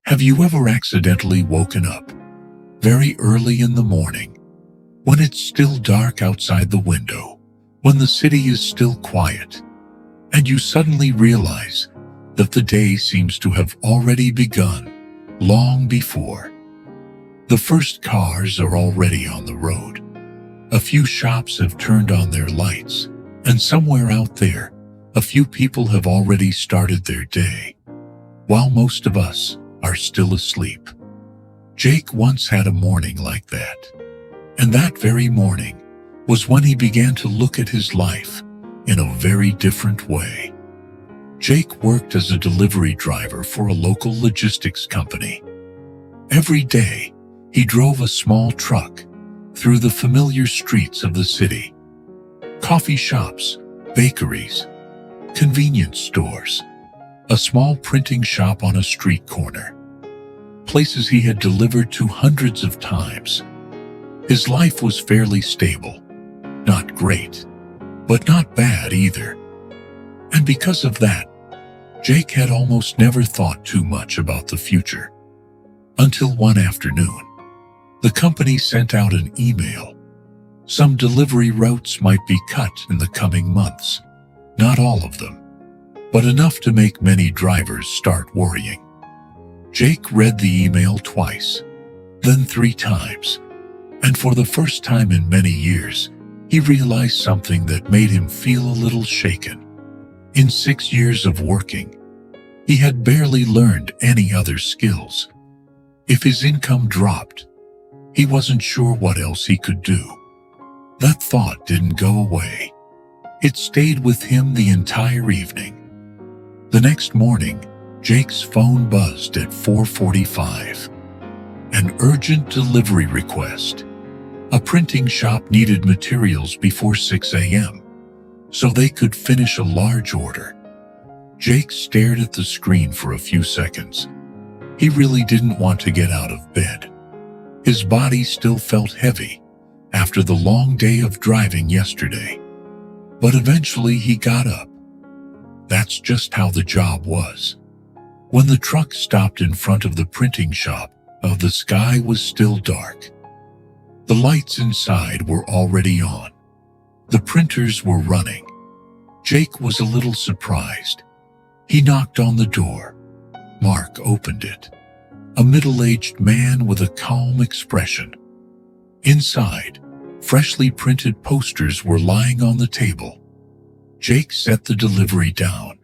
Have you ever accidentally woken up very early in the morning, when it's still dark outside the window, when the city is still quiet, and you suddenly realize that the day seems to have already begun long before? The first cars are already on the road. A few shops have turned on their lights, and somewhere out there, a few people have already started their day, while most of us are still asleep. Jake once had a morning like that, and that very morning was when he began to look at his life in a very different way. Jake worked as a delivery driver for a local logistics company. Every day, he drove a small truck through the familiar streets of the city. Coffee shops, bakeries, convenience stores, a small printing shop on a street corner. Places he had delivered to hundreds of times. His life was fairly stable. Not great, but not bad either. And because of that, Jake had almost never thought too much about the future. Until one afternoon, the company sent out an email. Some delivery routes might be cut in the coming months. Not all of them, but enough to make many drivers start worrying. Jake read the email twice, then 3 times, and for the first time in many years, he realized something that made him feel a little shaken. In 6 years of working, he had barely learned any other skills. If his income dropped, he wasn't sure what else he could do. That thought didn't go away. It stayed with him the entire evening. The next morning, Jake's phone buzzed at 4:45. An urgent delivery request. A printing shop needed materials before 6 a.m., so they could finish a large order. Jake stared at the screen for a few seconds. He really didn't want to get out of bed. His body still felt heavy after the long day of driving yesterday. But eventually he got up. That's just how the job was. When the truck stopped in front of the printing shop, the sky was still dark. The lights inside were already on. The printers were running. Jake was a little surprised. He knocked on the door. Mark opened it. A middle-aged man with a calm expression. Inside, freshly printed posters were lying on the table. Jake set the delivery down.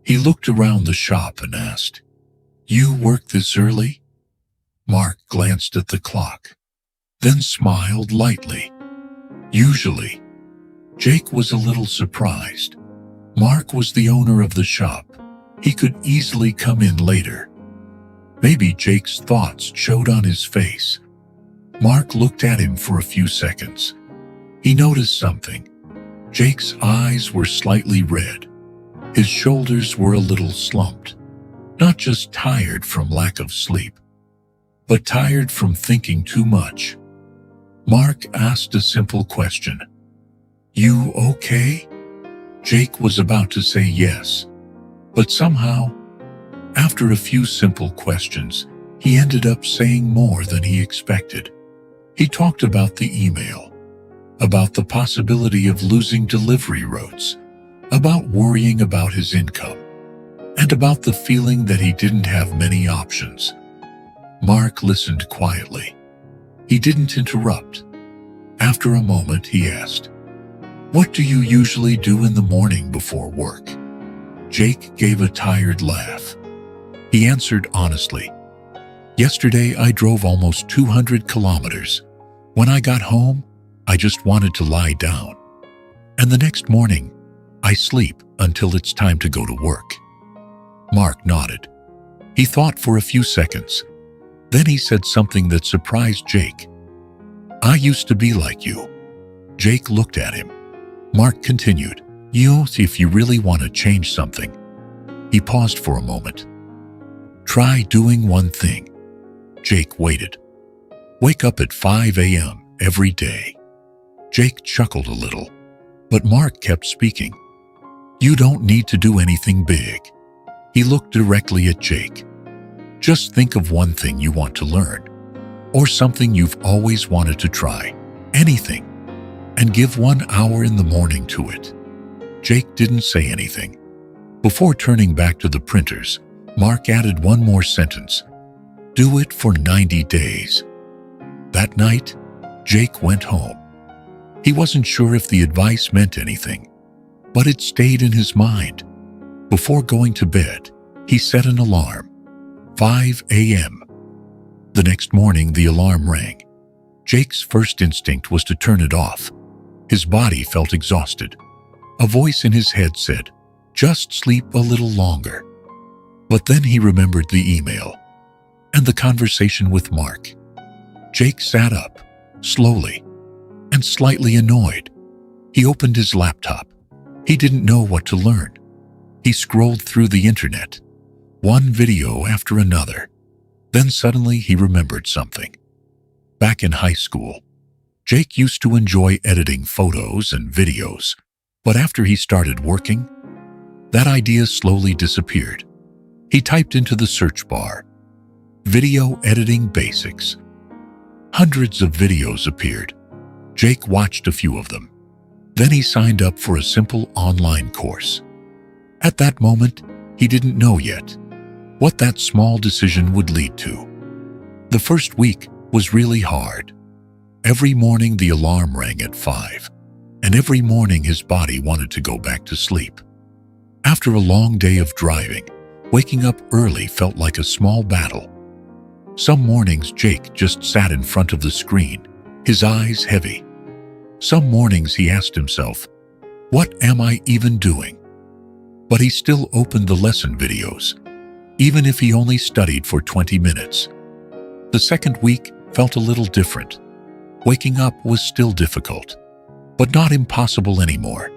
He looked around the shop and asked, "You work this early?" Mark glanced at the clock, then smiled lightly. "Usually." Jake was a little surprised. Mark was the owner of the shop. He could easily come in later. Maybe Jake's thoughts showed on his face. Mark looked at him for a few seconds. He noticed something. Jake's eyes were slightly red. His shoulders were a little slumped. Not just tired from lack of sleep, but tired from thinking too much. Mark asked a simple question. "You okay?" Jake was about to say yes, but somehow, after a few simple questions, he ended up saying more than he expected. He talked about the email, about the possibility of losing delivery routes, about worrying about his income, and about the feeling that he didn't have many options. Mark listened quietly. He didn't interrupt. After a moment, he asked, "What do you usually do in the morning before work?" Jake gave a tired laugh. He answered honestly, "Yesterday I drove almost 200 kilometers. When I got home, I just wanted to lie down. And the next morning, I sleep until it's time to go to work." Mark nodded. He thought for a few seconds. Then he said something that surprised Jake. "I used to be like you." Jake looked at him. Mark continued, If you really want to change something." He paused for a moment. "Try doing one thing." Jake waited. "Wake up at 5 a.m. every day." Jake chuckled a little, but Mark kept speaking. "You don't need to do anything big." He looked directly at Jake. Just think of one thing you want to learn, or something you've always wanted to try, anything, and give 1 hour in the morning to it. Jake didn't say anything. Before turning back to the printers, Mark added one more sentence. Do it for 90 days. That night, Jake went home. He wasn't sure if the advice meant anything, but it stayed in his mind. Before going to bed, he set an alarm. 5 a.m. The next morning, the alarm rang. Jake's first instinct was to turn it off. His body felt exhausted. A voice in his head said, "Just sleep a little longer." But then he remembered the email and the conversation with Mark. Jake sat up, slowly, and slightly annoyed. He opened his laptop. He didn't know what to learn. He scrolled through the internet, one video after another. Then suddenly he remembered something. Back in high school, Jake used to enjoy editing photos and videos, but after he started working, that idea slowly disappeared. He typed into the search bar, "Video editing basics." Hundreds of videos appeared. Jake watched a few of them. Then he signed up for a simple online course. At that moment, he didn't know yet what that small decision would lead to. The first week was really hard. Every morning the alarm rang at 5, and every morning his body wanted to go back to sleep. After a long day of driving, waking up early felt like a small battle. Some mornings Jake just sat in front of the screen, his eyes heavy. Some mornings he asked himself, "What am I even doing?" But he still opened the lesson videos, even if he only studied for 20 minutes. The second week felt a little different. Waking up was still difficult, but not impossible anymore.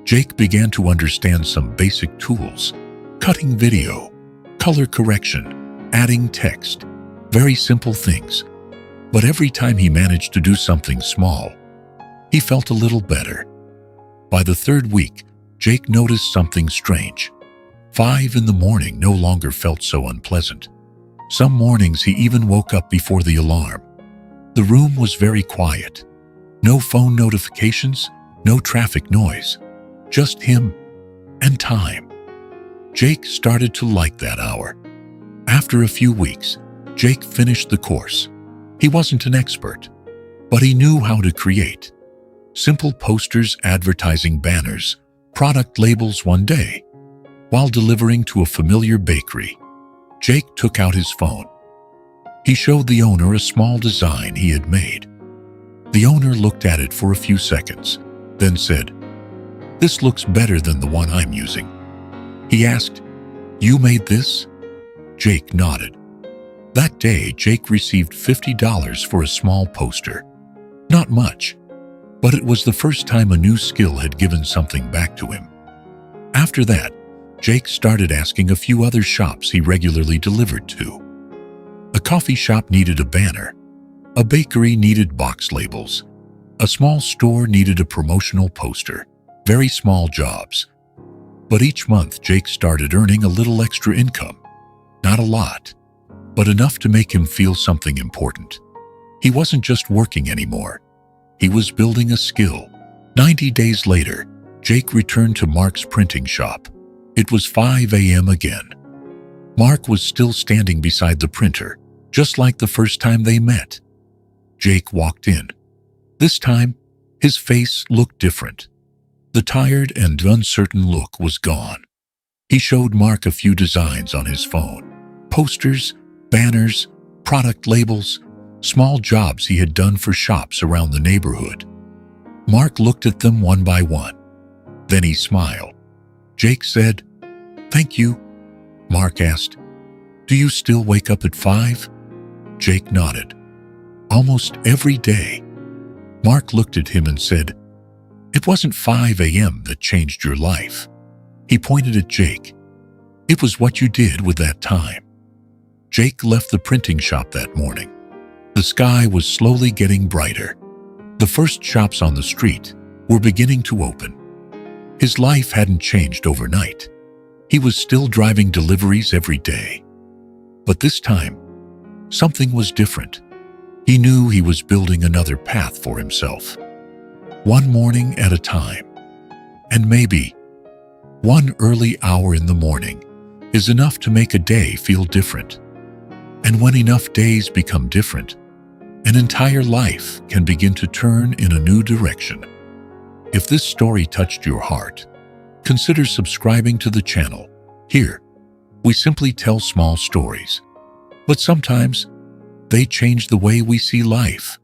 Jake began to understand some basic tools: cutting video, color correction, adding text, very simple things. But every time he managed to do something small, he felt a little better. By the third week, Jake noticed something strange. 5 in the morning no longer felt so unpleasant. Some mornings he even woke up before the alarm. The room was very quiet. No phone notifications, no traffic noise. Just him and time. Jake started to like that hour. After a few weeks, Jake finished the course. He wasn't an expert, but he knew how to create simple posters advertising banners, product labels. One day, while delivering to a familiar bakery, Jake took out his phone. He showed the owner a small design he had made. The owner looked at it for a few seconds, then said, "This looks better than the one I'm using." He asked, "You made this?" Jake nodded. That day, Jake received $50 for a small poster. Not much, but it was the first time a new skill had given something back to him. After that, Jake started asking a few other shops he regularly delivered to. A coffee shop needed a banner. A bakery needed box labels. A small store needed a promotional poster. Very small jobs. But each month, Jake started earning a little extra income. Not a lot, but enough to make him feel something important. He wasn't just working anymore. He was building a skill. 90 days later, Jake returned to Mark's printing shop. It was 5 a.m. again. Mark was still standing beside the printer, just like the first time they met. Jake walked in. This time, his face looked different. The tired and uncertain look was gone. He showed Mark a few designs on his phone. Posters, banners, product labels, small jobs he had done for shops around the neighborhood. Mark looked at them one by one. Then he smiled. Jake said, "Thank you." Mark asked, "Do you still wake up at 5? Jake nodded. "Almost every day." Mark looked at him and said, "It wasn't 5 a.m. that changed your life." He pointed at Jake. "It was what you did with that time." Jake left the printing shop that morning. The sky was slowly getting brighter. The first shops on the street were beginning to open. His life hadn't changed overnight. He was still driving deliveries every day. But this time, something was different. He knew he was building another path for himself, one morning at a time. And maybe one early hour in the morning is enough to make a day feel different. And when enough days become different, an entire life can begin to turn in a new direction. If this story touched your heart, consider subscribing to the channel. Here, we simply tell small stories, but sometimes they change the way we see life.